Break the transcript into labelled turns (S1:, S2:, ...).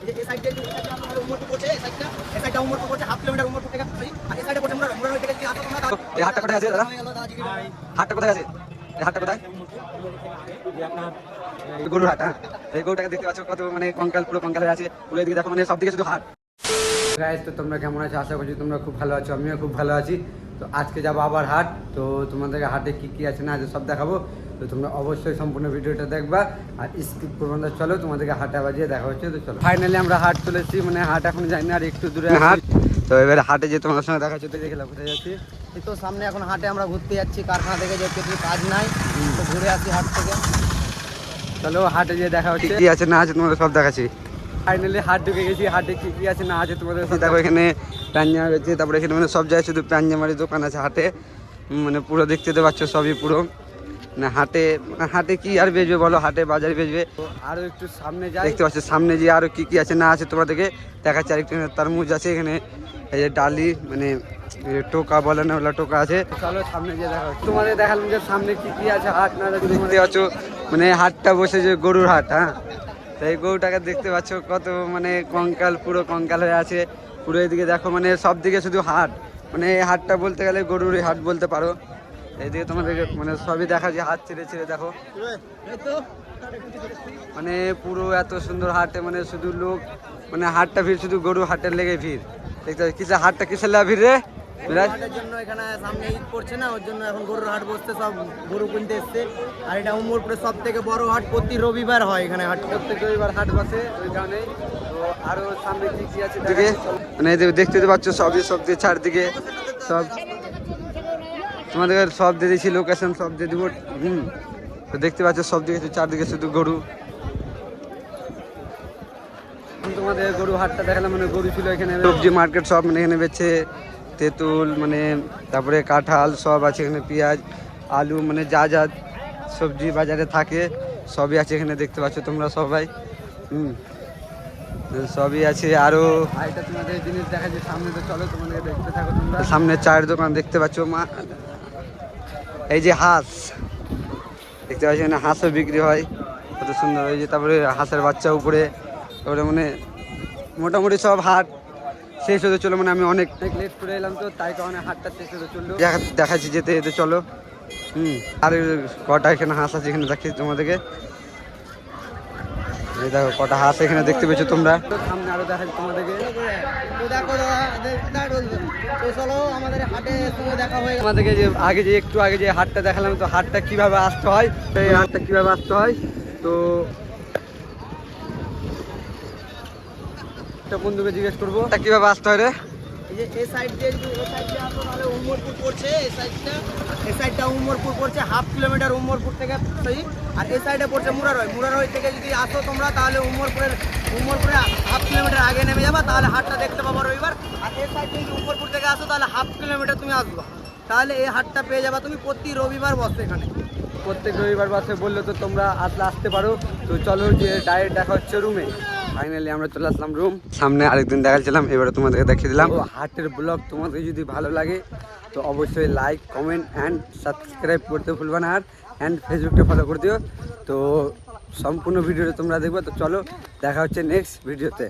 S1: এই সাইড দিয়ে উমরপুর পড়ছে, এই সাইডটা উমরপুর পড়ছে, হাফ কিলোমিটার উমরপুর থেকে আর এই সাইডে পড়ছে মুরারই থেকে আসো তোমরা।
S2: এই হাটটা কোথায় আছে দাদা? হাটটা কোথায় আছে? এই হাটটা কোথায়? গরুর হাট। হ্যাঁ, এই গরুটাকে দেখতে পাচ্ছ কত মানে কঙ্কাল, পুরো কঙ্কাল হয়ে আছে। পুরো এদিকে দেখো মানে সব দিকে শুধু হাট। গাইস, তো তোমরা কেমন আছো? আশা করছি তোমরা খুব ভালো আছো, আমিও খুব ভালো আছি। তো আজকে যাবো আবার হাট, তো তোমাদেরকে হাটে কি কি আছে না আছে সব দেখাবো। তো তোমরা অবশ্যই সম্পূর্ণ ভিডিওটা দেখবা আর স্কিপ করবো না। চলো তোমাদেরকে হাটে বাজিয়ে দেখা হচ্ছে। তো চলো, ফাইনালি আমরা হাট চলেছি, মানে হাট এখন যাই না, আর একটু দূরে হাট। তো এবারে হাটে যে তোমাদের সঙ্গে দেখা হচ্ছে, দেখলাম কোথায় যাচ্ছি।
S1: এই তো সামনে এখন হাটে আমরা ঘুরতে যাচ্ছি, কারখানা থেকে যেহেতু কিছু কাজ নাই তো ঘুরে আসি হাট থেকে।
S2: চলো হাটে যে দেখা হচ্ছে, কি আছে না আছে তোমাদের সব দেখাচ্ছি। ফাইনালি হাট ঢুকে গেছি, হাটে কি কি আছে না আছে তোমাদের দেখো। এখানে প্যাঞ্জামা রয়েছে, তারপরে এখানে মানে সব জায়গায় শুধু প্যাঞ্জামারি দোকান আছে হাটে, মানে পুরো দেখতে তো পাচ্ছ সবই পুরো। না হাটে হাটে কি আর বেচবে বলো, হাটে বাজারে বেচবে। আরো একটু সামনে যাই, দেখতে পাচ্ছ সামনে যে আরো কি কি আছে না আছে তোমাদেরকে দেখাচ্ছি। আরেকটু তরমুজ আছে এখানে, এই যে ডালি মানে টোকা বলে না, ওগুলো টোকা আছে। চলো সামনে গিয়ে দেখা হচ্ছে, তোমাদের দেখালাম যে সামনে কি কি আছে হাট না দেখতে পাচ্ছ। মানে হাটটা বসে যে গরুর হাট। হ্যাঁ, এই গরুটাকে দেখতে পাচ্ছ কত মানে কঙ্কাল, পুরো কঙ্কাল হয়ে আছে পুরো। এদিকে দেখো মানে সব দিকে শুধু হাট, মানে এই হাটটা বলতে গেলে গরুর হাট বলতে পারো। এইদিকে তোমাদেরকে মানে সবই দেখা যায়, হাত ছেড়ে ছেড়ে দেখো মানে পুরো এত সুন্দর হাটে, মানে শুধু লোক, মানে হাটটা ভিড় শুধু গরু হাটের লেগে ভিড়। দেখতে কিসে হাটটা কিসের লেগে ভিড় রে?
S1: হাটের জন্য এখানে সামনে ঈদ পড়ছে না, ওর জন্য এখন গরুর হাট বসতে সব গরু কিনতে এসছে। আর এটা উমরপুরের সব থেকে বড় হাট, প্রতি রবিবার হয় এখানে হাট,
S2: প্রত্যেক রবিবার হাট বসে ওই কারণে। তো আরো সামনে কি কি আছে দেখে, মানে দেখতে পাচ্ছ সবই সব দিয়ে চারদিকে সব তোমাদের সব দিয়ে দিয়েছি, লোকেশন সব দিয়ে দিব। তো দেখতে পাচ্ছ সব দিকে চারদিকে শুধু গরু। তোমাদের গরু হাটটা দেখালাম, মানে গরু ছিল এখানে। সবজি মার্কেট সব, মানে এখানে বেচে তেঁতুল, মানে তারপরে কাঁঠাল সব আছে এখানে, পেঁয়াজ আলু, মানে যা যা সবজি বাজারে থাকে সবই আছে এখানে, দেখতে পাচ্ছ তোমরা সবাই। সবই আছে। আরো এটা তোমাদের জিনিস দেখা যায় সামনে, তো চলো তোমাদের দেখতে থাকো তোমরা। সামনে চায়ের দোকান দেখতে পাচ্ছ, মা এই যে হাঁস দেখতে পাচ্ছ, এখানে হাঁসও বিক্রি হয় কত সুন্দর। এই যে তারপরে হাঁসের বাচ্চা উপরে, তারপরে মানে মোটামুটি সব হাট শেষ হতে চলো। মানে আমি অনেক লেট করে এলাম, তো তাই কারণে হাটটা শেষ হতে চললো। দেখাচ্ছি যেতে যেতে চলো। আর কটা এখানে হাঁস আছে এখানে দেখি তোমাদেরকে। এই দেখো কটা হাঁস এখানে দেখতে পেয়েছো তোমরা। সামনে আরো দেখাচ্ছি তোমাদেরকে।
S1: চলো আমাদের হাটে দেখা হয়ে
S2: আমাদেরকে যে আগে যে একটু আগে যে হাটটা দেখালাম, তো হাটটা কিভাবে আসতে হয়, এই হাটটা কিভাবে আসতে হয় তো বন্ধুকে জিজ্ঞেস করবো কিভাবে আসতে হয় রে।
S1: এই সাইড দিয়ে আসো তাহলে উমরপুর পড়ছে, এই সাইডটা উমরপুর পড়ছে, হাফ কিলোমিটার উমরপুর থেকে। আর এই সাইডে পড়ছে মুরারই থেকে যদি আসো তোমরা তাহলে উমরপুরে হাফ কিলোমিটার আগে নেমে যাবা, তাহলে হাটটা দেখতে পাবো রবিবার। আর এই সাইড থেকে উমরপুর থেকে আসো তাহলে হাফ কিলোমিটার তুমি আসবা, তাহলে এই হাটটা পেয়ে যাবা তুমি। প্রতি রবিবার বসে এখানে,
S2: প্রত্যেক রবিবার বাসে বললে তো তোমরা আসতে পারো। তো চলো যে ডাইরেক্ট দেখা হচ্ছে রুমে। ফাইনালি আমরা চলে আসলাম রুম। সামনে আরেকদিন দেখাচ্ছিলাম, এবারে তোমাদেরকে দেখিয়ে দিলাম। হাটের ব্লগ তোমাদের যদি ভালো লাগে তো অবশ্যই লাইক, কমেন্ট অ্যান্ড সাবস্ক্রাইব করতে ভুলবে না। আর অ্যান্ড ফেসবুকটা ফলো করে দিও। তো সম্পূর্ণ ভিডিওটা তোমরা দেখবে। তো চলো দেখা হচ্ছে নেক্সট ভিডিওতে।